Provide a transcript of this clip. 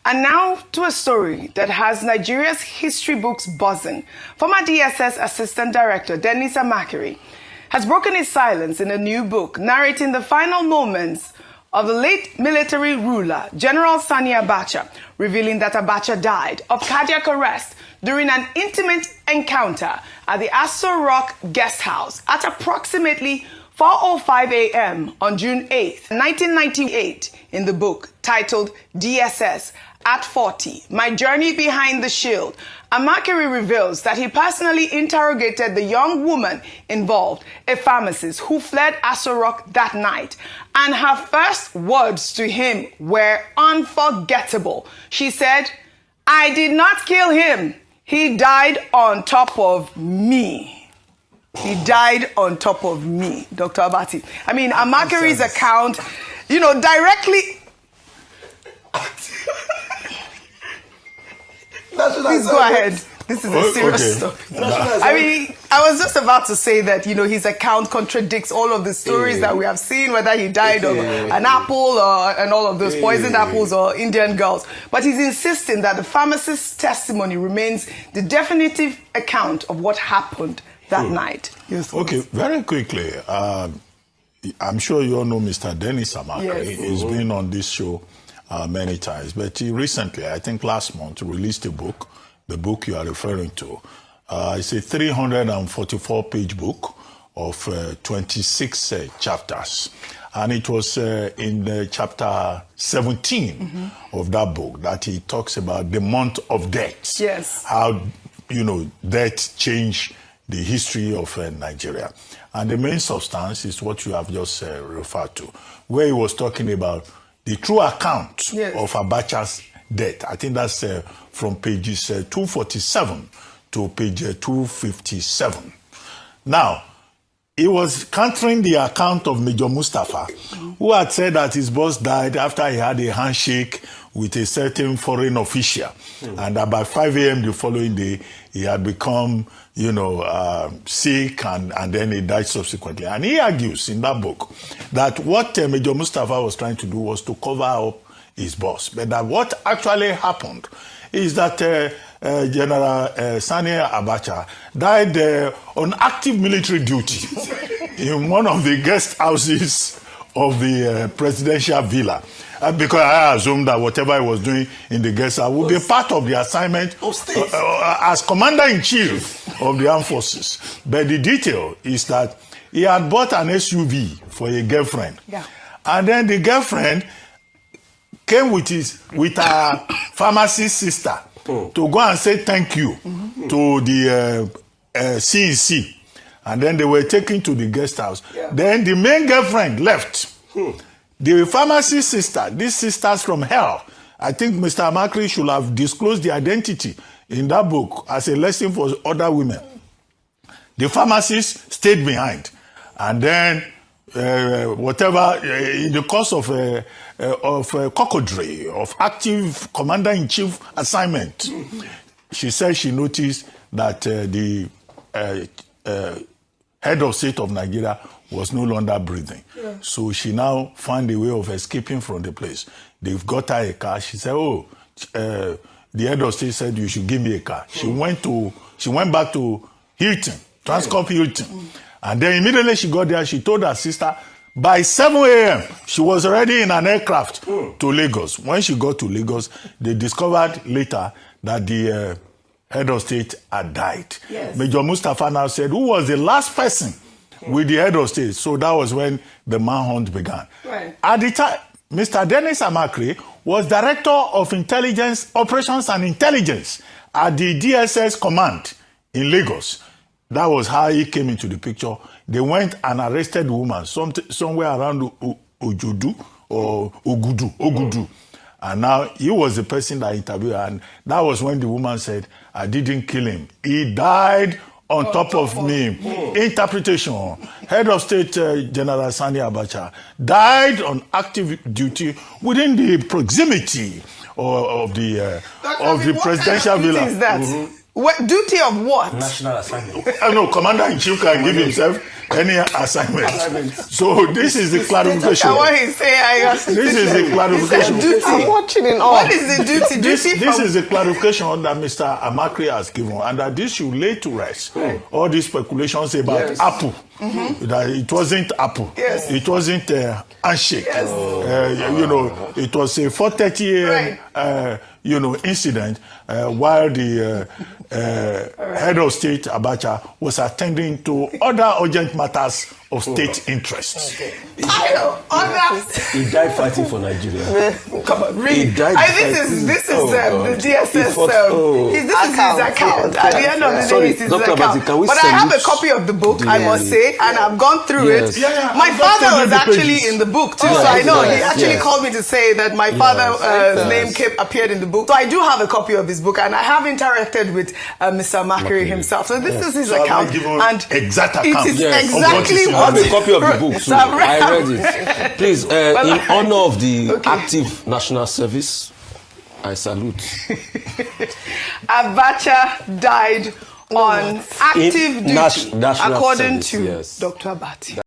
And now to a story that has Nigeria's history books buzzing. Former DSS Assistant Director Dennis AMAKRI has broken his silence in a new book narrating the final moments of the late military ruler, General SANI ABACHA, revealing that ABACHA died of cardiac arrest during an intimate encounter at the Aso Rock Guest House at approximately 4:05 a.m. on June 8, 1998, in the book titled DSS at 40, My Journey Behind the Shield. AMAKRI reveals that he personally interrogated the young woman involved, a pharmacist who fled Aso Rock that night, and her first words to him were unforgettable. She said, "I did not kill him. He died on top of me." He died on top of me, Dr. Abati. I mean, AMAKRI's account, you know, directly... Please go ahead. This is a serious stuff. I mean, I was just about to say that, you know, his account contradicts all of the stories that we have seen, whether he died of an apple or and all of those poisoned apples or Indian girls. But he's insisting that the pharmacist's testimony remains the definitive account of what happened that night. Yes, okay, very quickly, I'm sure you all know Mr. Dennis AMAKRI. Yes. He's been on this show many times, but he recently, I think last month, released a book, the book you are referring to. It's a 344-page book of 26 chapters. And it was in the chapter 17 of that book that he talks about the month of death. Yes. How, you know, death changed the history of Nigeria. And the main substance is what you have just referred to, where he was talking about the true account of ABACHA's death. I think that's from pages 247 to page 257. Now, he was countering the account of Major Mustafa, who had said that his boss died after he had a handshake with a certain foreign official. And that by 5 a.m. the following day, he had become, you know, sick and then he died subsequently. And he argues in that book that what Major Mustafa was trying to do was to cover up his boss. But that what actually happened is that General SANI ABACHA died on active military duty in one of the guest houses of the presidential villa. Because I assumed that whatever he was doing in the guest house would be part of the assignment as Commander-in-Chief of the Armed Forces. But the detail is that he had bought an SUV for a girlfriend. Yeah. And then the girlfriend came with her pharmacist sister to go and say thank you to the CEC. And then they were taken to the guest house. Yeah. Then the main girlfriend left. The pharmacist sister, these sisters from hell, I think Mr. AMAKRI should have disclosed the identity in that book as a lesson for other women. The pharmacist stayed behind. And then whatever, in the course of cockadry, of active commander-in-chief assignment, she said she noticed that the head of state of Nigeria was no longer breathing. Yeah. So she now found a way of escaping from the place. They've got her a car. She said, oh, the head of state said you should give me a car. She went back to Hilton, Transcorp Hilton. And then immediately she got there, she told her sister, by 7 a.m., she was already in an aircraft to Lagos. When she got to Lagos, they discovered later that the head of state had died. Yes. Major Mustafa now said, who was the last person with the head of state? So that was when the manhunt began. Right. At the time, Mr. Dennis AMAKRI was Director of Intelligence, Operations and Intelligence at the DSS Command in Lagos. That was how he came into the picture. They went and arrested a woman somewhere around Ojudu or Ogudu. And now he was the person that interviewed her. And that was when the woman said, I didn't kill him. He died on top of me. Interpretation. Head of State General SANI ABACHA died on active duty within the proximity of the presidential villa. Is that? What, duty of what? National assignment. No, Commander-in-Chief can give himself any assignment. So this is the clarification. What he say, This is the clarification. I'm watching it all. What is the duty? This is the clarification that Mr. AMAKRI has given, and that this should lay to rest all these speculations about Apple. That it wasn't Apple. Yes. It wasn't handshake. Yes. You know, it was a 4:30 a.m. Incident while the head of state Abacha was attending to other urgent matters of state interest. Okay. I know. He died fighting for Nigeria. Come on, read. This is the DSS. This is his account. At the end of the day, it's his Dr. account. Abati, But I have a copy of the book, I must say, and I've gone through it. My father was actually in the book too, so I know he actually called me to say that my father's name appeared in the book. So I do have a copy of his book, and I have interacted with Mr. AMAKRI himself. So this is his account, and exact account. It is exactly I have a copy of the book, so I read it. Please, in honor of the active national service, I salute. ABACHA died on active duty, according to yes. Dr. Abati.